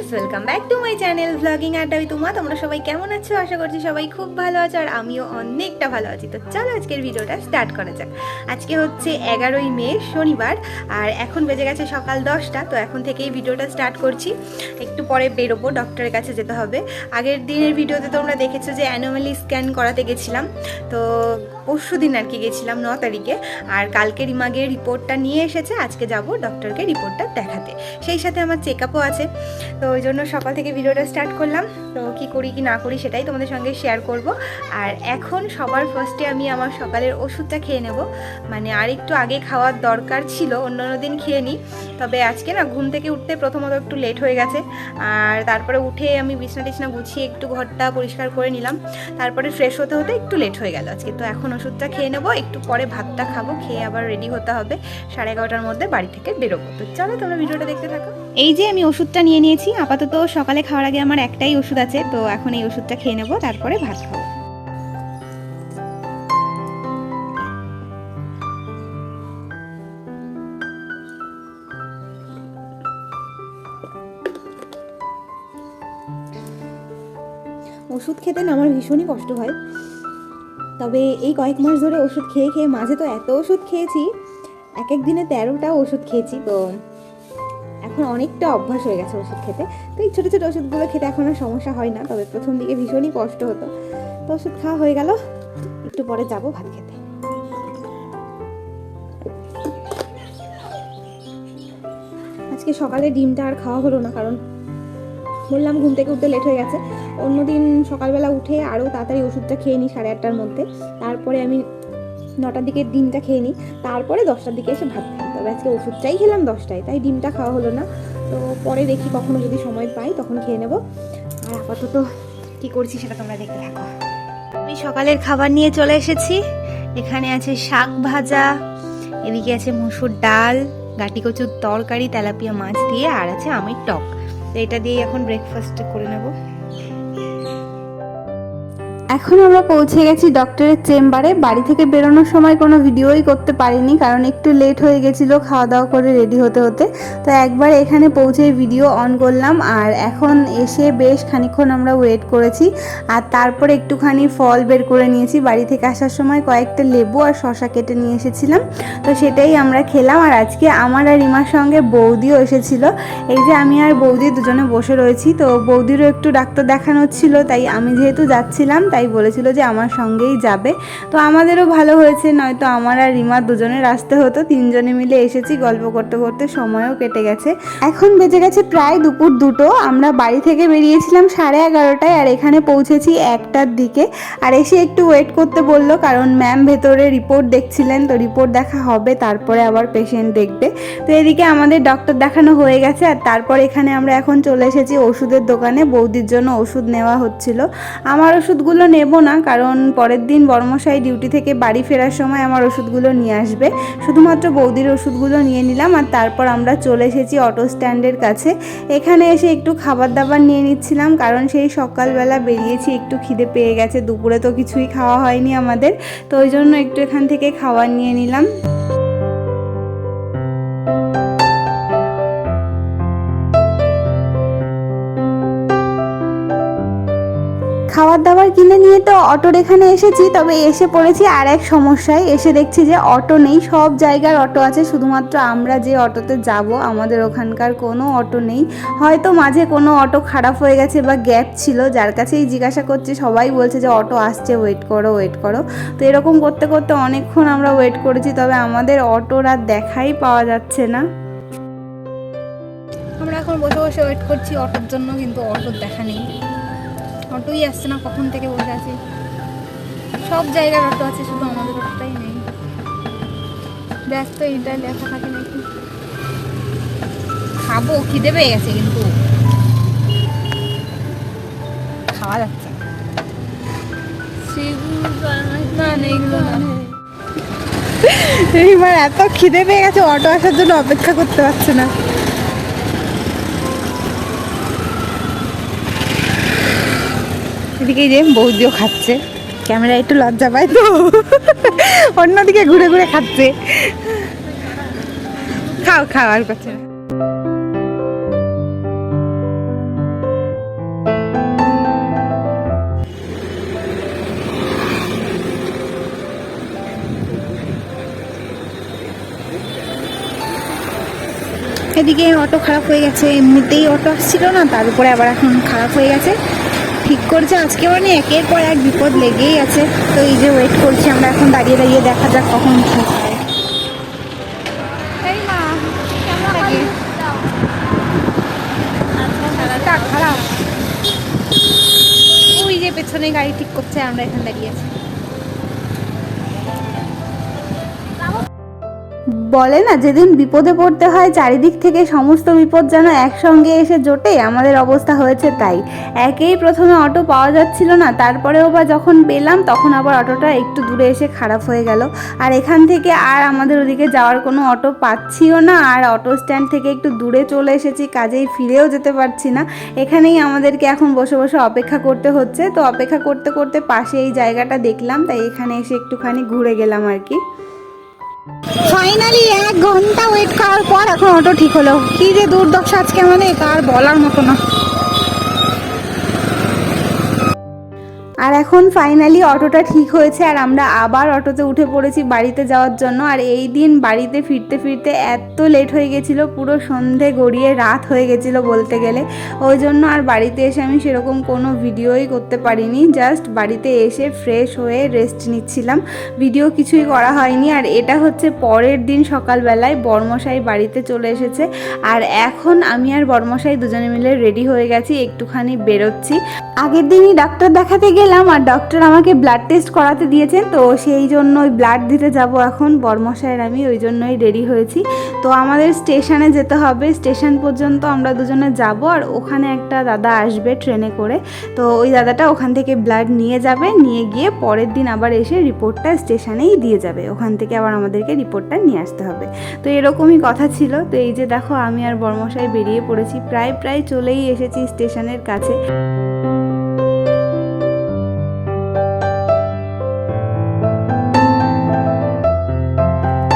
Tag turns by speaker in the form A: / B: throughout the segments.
A: Guys, welcome back to my channel blogging আড্ডা with Uma. তোমরা সবাই কেমন আছো? আশা করছি সবাই খুব ভালো আছো, আর আমিও অনেকটা ভালো আছি। তো চলো আজকের ভিডিওটা স্টার্ট করা যাক। আজকে হচ্ছে 11ই মে, শনিবার, আর এখন বেজে গেছে সকাল 10টা। তো এখন থেকেই ভিডিওটা স্টার্ট করছি। একটু পরে বেরোবো, ডক্টরের কাছে যেতে হবে। আগের দিনের ভিডিওতে তোমরা দেখেছো যে অ্যানোমালি স্ক্যান করাতে গেছিলাম। তো পরশু দিন আর কি গেছিলাম, 9 তারিখে। আর কালকে রিমাগের রিপোর্টটা নিয়ে এসেছে, আজকে যাব ডক্টরকে রিপোর্টটা দেখাতে। সেই সাথে আমার চেকআপও আছে। তো ওই জন্য সকাল থেকে ভিডিওটা স্টার্ট করলাম। তো কি করি কি না করি সেটাই তোমাদের সঙ্গে শেয়ার করব। আর এখন সবার ফার্স্টে আমি আমার সকালের ওষুধটা খেয়ে নেব। মানে আর একটু আগে খাওয়ার দরকার ছিল, অন্য দিন খেয়ে নিই। তবে আজকে না ঘুম থেকে উঠতে প্রথমত একটু লেট হয়ে গেছে। আর তারপরে উঠে আমি বিছনা টিছনা গুছিয়ে একটু ঘরটা পরিষ্কার করে নিলাম। তারপরে ফ্রেশ হতে হতে একটু লেট হয়ে গেল আজকে। তো এখন ওষুধটা খেয়ে নেবো, একটু পরে ভাতটা খাবো, খেয়ে আবার রেডি হতে হবে। 11:30টার মধ্যে বাড়ি থেকে বেরোবো। তো চলো তোমরা ভিডিওটা দেখতে থাকো। এই যে আমি ওষুধটা নিয়ে নিয়েছি। আপাতত সকালে খাওয়ার আগে আমার একটাই ওষুধ আছে, তো এখন এই ওষুধটা খেয়ে নেবো, তারপরে ভাত খাবো। ওষুধ খেতে না আমার ভীষণই কষ্ট হয়। তবে এই কয়েক মাস ধরে ওষুধ খেয়ে খেয়ে, মাঝে তো এত ওষুধ খেয়েছি, এক এক দিনে 13টা ওষুধ খেয়েছি। তো এখন অনেকটা অভ্যাস হয়ে গেছে ওষুধ খেতে। তো এই ছোটো ছোটো ওষুধগুলো খেতে এখন আর সমস্যা হয় না। তবে প্রথম দিকে ভীষণই কষ্ট হতো। তো ওষুধ খাওয়া হয়ে গেল, একটু পরে যাব ভাত খেতে। আজকে সকালে ডিমটা আর খাওয়া হলো না, কারণ বললাম ঘুম থেকে উঠতে লেট হয়ে গেছে। অন্যদিন সকালবেলা উঠে আরও তাড়াতাড়ি ওষুধটা খেয়ে নিই 8:30টার মধ্যে। তারপরে আমি 9টার দিকে ডিমটা খেয়ে নিই, তারপরে 10টার দিকে এসে ভাত খাই। তবে আজকে ওষুধটাই খেলাম 10টায়, তাই ডিমটা খাওয়া হলো না। তো পরে দেখি কখনো যদি সময় পাই তখন খেয়ে নেব। আর আপাতত কী করছি সেটা তোমরা দেখতে থাকো। আমি সকালের খাবার নিয়ে চলে এসেছি। এখানে আছে শাক ভাজা, এদিকে আছে মসুর ডাল, গাটি কচুর তরকারি তেলাপিয়া মাছ দিয়ে, আর আছে আমের টক। তো এটা দিয়ে এখন ব্রেকফাস্ট করে নেব। এখন আমরা পৌঁছে গেছি ডক্টরের চেম্বারে। বাড়ি থেকে বেরোনোর সময় কোনো ভিডিওই করতে পারিনি, কারণ একটু লেট হয়ে গেছিলো খাওয়া দাওয়া করে রেডি হতে হতে। তো একবার এখানে পৌঁছে ভিডিও অন করলাম। আর এখন এসে বেশ খানিকক্ষণ আমরা ওয়েট করেছি। আর তারপরে একটুখানি ফল বের করে নিয়েছি। বাড়ি থেকে আসার সময় কয়েকটা লেবু আর শসা কেটে নিয়ে এসেছিলাম, তো সেটাই আমরা খেলাম। আর আজকে আমার আর রিমার সঙ্গে বৌদিও এসেছিল। এই যে আমি আর বৌদি দুজনে বসে রয়েছি। তো বৌদিরও একটু ডাক্তার দেখানো ছিল, তাই আমি যেহেতু যাচ্ছিলাম তাই বলেছিল যে আমার সঙ্গেই যাবে। তো আমাদেরও ভালো হয়েছে, নয়তো আমার আর রিমার দুজনের আসতে হতো। 3জনে মিলে এসেছি, গল্প করতে করতে সময়ও কেটে গেছে। এখন বেজে গেছে প্রায় দুপুর 2টো। আমরা বাড়ি থেকে বেরিয়েছিলাম 11:30টায়, আর এখানে পৌঁছেছি 1টার দিকে। আর এসে একটু ওয়েট করতে বললো, কারণ ম্যাম ভেতরে রিপোর্ট দেখছিলেন। তো রিপোর্ট দেখা হবে, তারপরে আবার পেশেন্ট দেখবে। তো এদিকে আমাদের ডক্টর দেখানো হয়ে গেছে। আর তারপর এখানে আমরা এখন চলে এসেছি ওষুধের দোকানে। বৌদির জন্য ওষুধ নেওয়া হচ্ছিল। আমার ওষুধগুলো নেব না, কারণ পরের দিন বড়মশাই ডিউটি থেকে বাড়ি ফেরার সময় আমার ওষুধগুলো নিয়ে আসবে। শুধুমাত্র বৌদির ওষুধগুলো নিয়ে নিলাম। আর তারপর আমরা চলে এসেছি অটো স্ট্যান্ডের কাছে। এখানে এসে একটু খাবার দাবার নিয়ে নিচ্ছিলাম, কারণ সেই সকালবেলা বেরিয়েছি, একটু খিদে পেয়ে গেছে। দুপুরে তো কিছুই খাওয়া হয়নি আমাদের, তো ওই জন্য একটু এখান থেকে খাবার নিয়ে নিলাম। খাবার দাবার কিনে নিয়ে তো অটোর এখানে এসেছি। তবে এসে পড়েছি আর এক সমস্যায়। এসে দেখছি যে অটো নেই। সব জায়গার অটো আছে, শুধুমাত্র আমরা যে অটোতে যাব আমাদের ওখানকার কোনো অটো নেই। হয়তো মাঝে কোনো অটো খারাপ হয়ে গেছে বা গ্যাপ ছিল, যার কাছেই জিজ্ঞাসা করছি সবাই বলছে যে অটো আসছে, ওয়েট করো ওয়েট করো। তো এরকম করতে করতে অনেকক্ষণ আমরা ওয়েট করেছি, তবে আমাদের অটোর আর দেখাই পাওয়া যাচ্ছে না। আমরা এখন বসে বসে ওয়েট করছি অটোর জন্য, কিন্তু অটোর দেখা নেই। অটোই আসছে না, কখন থেকে বসে আছি। সব জায়গার অটো আছে, শুধু আমাদের অটোটাই নেই। ব্যস্ত এইটা লেখা থাকে নাকি। খাবো, খিদে পেয়ে গেছে, কিন্তু খাওয়া যাচ্ছে না। এইগুলো না, এইবার এত খিদে পেয়ে গেছে, অটো আসার জন্য অপেক্ষা করতে পারছে না। এদিকে যে বৌদিও খাচ্ছে, ক্যামেরা একটু লজ্জা পায় তো অন্যদিকে ঘুরে ঘুরে খাচ্ছে। খাও খাও, আর করছে না। এদিকে অটো খারাপ হয়ে গেছে, এমনিতেই অটো আসছিল না, তার উপরে আবার এখন খারাপ হয়ে গেছে, ঠিক করছে আজকে। মানে একের পর এক বিপদ লেগেই আছে। তো এই যে ওয়েট করছি আমরা এখন দাঁড়িয়ে দাঁড়িয়ে, দেখা যাক কখন ঠিক হয়। এই মা কেমন লাগে? খারাপ। ওই যে পেছনে গাড়ি ঠিক করছে, আমরা এখানে দাঁড়িয়ে আছি। বলে না, যেদিন বিপদে পড়তে হয় চারিদিক থেকে সমস্ত বিপদ যেন একসঙ্গে এসে জোটে, আমাদের অবস্থা হয়েছে তাই। একেই প্রথমে অটো পাওয়া যাচ্ছিল না, তারপরেও বা যখন পেলাম তখন আবার অটোটা একটু দূরে এসে খারাপ হয়ে গেল। আর এখান থেকে আর আমাদের ওদিকে যাওয়ার কোনো অটো পাচ্ছিও না, আর অটো স্ট্যান্ড থেকে একটু দূরে চলে এসেছি, কাজেই ফিরেও যেতে পারছি না। এখানেই আমাদেরকে এখন বসে বসে অপেক্ষা করতে হচ্ছে। তো অপেক্ষা করতে করতে পাশে এই জায়গাটা দেখলাম, তাই এখানে এসে একটুখানি ঘুরে গেলাম আর কি। ফাইনালি 1 ঘন্টা ওয়েট করার পর এখন অটো ঠিক হলো। কি যে দুর্দশা আজকে আমাদের, তার বলার মতো না। আর এখন ফাইনালি অটোটা ঠিক হয়েছে, আর আমরা আবার অটোতে উঠে পড়েছি বাড়িতে যাওয়ার জন্য। আর এই দিন বাড়িতে ফিরতে ফিরতে এত লেট হয়ে গেছিলো, পুরো সন্ধে গড়িয়ে রাত হয়ে গেছিলো বলতে গেলে। ওই জন্য আর বাড়িতে এসে আমি সেরকম কোনো ভিডিওই করতে পারিনি। জাস্ট বাড়িতে এসে ফ্রেশ হয়ে রেস্ট নিচ্ছিলাম, ভিডিও কিছুই করা হয়নি। আর এটা হচ্ছে পরের দিন সকালবেলায় বর্মশাই বাড়িতে চলে এসেছে, আর এখন আমি আর বর্মশাই দুজনে মিলে রেডি হয়ে গেছি, একটুখানি বেরোচ্ছি। আগের দিনই ডাক্তার দেখাতে গেলাম, আর ডক্টর আমাকে ব্লাড টেস্ট করাতে দিয়েছেন, তো সেই জন্য ওই ব্লাড দিতে যাব এখন বর্মশাইয়ের আমি, ওই জন্যই রেডি হয়েছি। তো আমাদের স্টেশনে যেতে হবে, স্টেশন পর্যন্ত আমরা দুজনে যাব, আর ওখানে একটা দাদা আসবে ট্রেনে করে। তো ওই দাদাটা ওখান থেকে ব্লাড নিয়ে যাবে, নিয়ে গিয়ে পরের দিন আবার এসে রিপোর্টটা স্টেশনেই দিয়ে যাবে, ওখান থেকে আবার আমাদেরকে রিপোর্টটা নিয়ে আসতে হবে। তো এরকমই কথা ছিল। তো এই যে দেখো আমি আর বর্মশাই বেরিয়ে পড়েছি, প্রায় চলেই এসেছি স্টেশনের কাছে।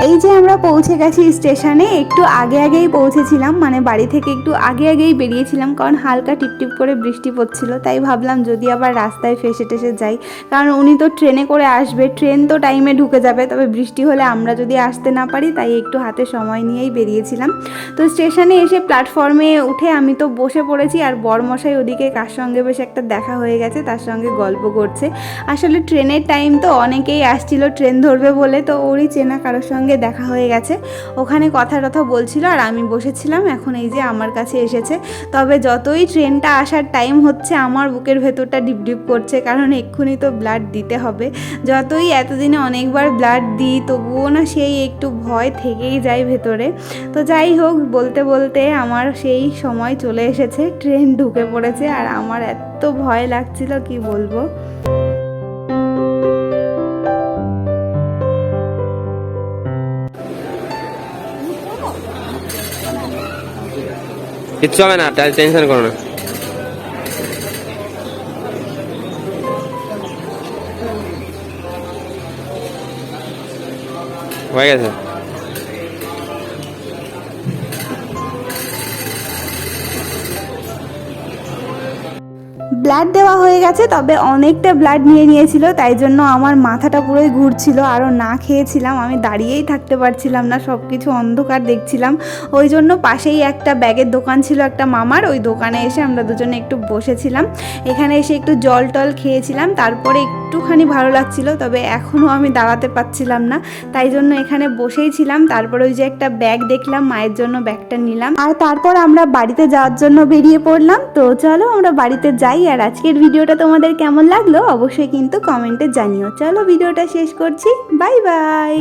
A: এই যে আমরা পৌঁছে গেছি স্টেশনে, একটু আগেই পৌঁছেছিলাম, মানে বাড়ি থেকে একটু আগেই বেরিয়েছিলাম, কারণ হালকা টিপটিপ করে বৃষ্টি পড়ছিল। তাই ভাবলাম যদি আবার রাস্তায় ফেসে টেসে যাই, কারণ উনি তো ট্রেনে করে আসবে, ট্রেন তো টাইমে ঢুকে যাবে, তবে বৃষ্টি হলে আমরা যদি আসতে না পারি, তাই একটু হাতে সময় নিয়েই বেরিয়েছিলাম। তো স্টেশনে এসে প্ল্যাটফর্মে উঠে আমি তো বসে পড়েছি, আর বরমশাই ওদিকে কার সঙ্গে বেশ একটা দেখা হয়ে গেছে, তার সঙ্গে গল্প করছে। আসলে ট্রেনের টাইম তো, অনেকেই আসছিল ট্রেন ধরবে বলে, তো ওরই চেনা কারোর সঙ্গে দেখা হয়ে গেছে, ওখানে কথা বলছিল, আর আমি বসেছিলাম। এখন এই যে আমার কাছে এসেছে। তবে যতই ট্রেনটা আসার টাইম হচ্ছে, আমার বুকের ভেতরটা ডিপ করছে, কারণ এক্ষুনি তো ব্লাড দিতে হবে। যতই এতদিনে অনেকবার ব্লাড দিই, তবুও না সেই একটু ভয় থেকেই যায় ভেতরে। তো যাই হোক, বলতে বলতে আমার সেই সময় চলে এসেছে, ট্রেন ঢুকে পড়েছে, আর আমার এত ভয় লাগছিল কি বলবো।
B: কিচ্ছু হবে না, টেনশন করো না। হয়ে গেছে।
A: ব্লাড দেওয়া হয়ে গেছে, তবে অনেকটা ব্লাড নিয়েছিল, তাই জন্য আমার মাথাটা পুরোই ঘুরছিল, আরও না খেয়েছিলাম, আমি দাঁড়িয়েই থাকতে পারছিলাম না, সব কিছু অন্ধকার দেখছিলাম। ওই জন্য পাশেই একটা ব্যাগের দোকান ছিল একটা মামার, ওই দোকানে এসে আমরা দুজনে একটু বসেছিলাম। এখানে এসে একটু জল টল খেয়েছিলাম, তারপরে একটুখানি ভালো লাগছিল, তবে এখনও আমি দাঁড়াতে পারছিলাম না, তাই জন্য এখানে বসেই ছিলাম। তারপরে ওই যে একটা ব্যাগ দেখলাম, মায়ের জন্য ব্যাগটা নিলাম, আর তারপর আমরা বাড়িতে যাওয়ার জন্য বেরিয়ে পড়লাম। তো চলো আমরা বাড়িতে যাই। আর আজকের ভিডিওটা তোমাদের কেমন লাগলো অবশ্যই কিন্তু কমেন্টে জানিও। চলো ভিডিওটা শেষ করছি, বাই বাই।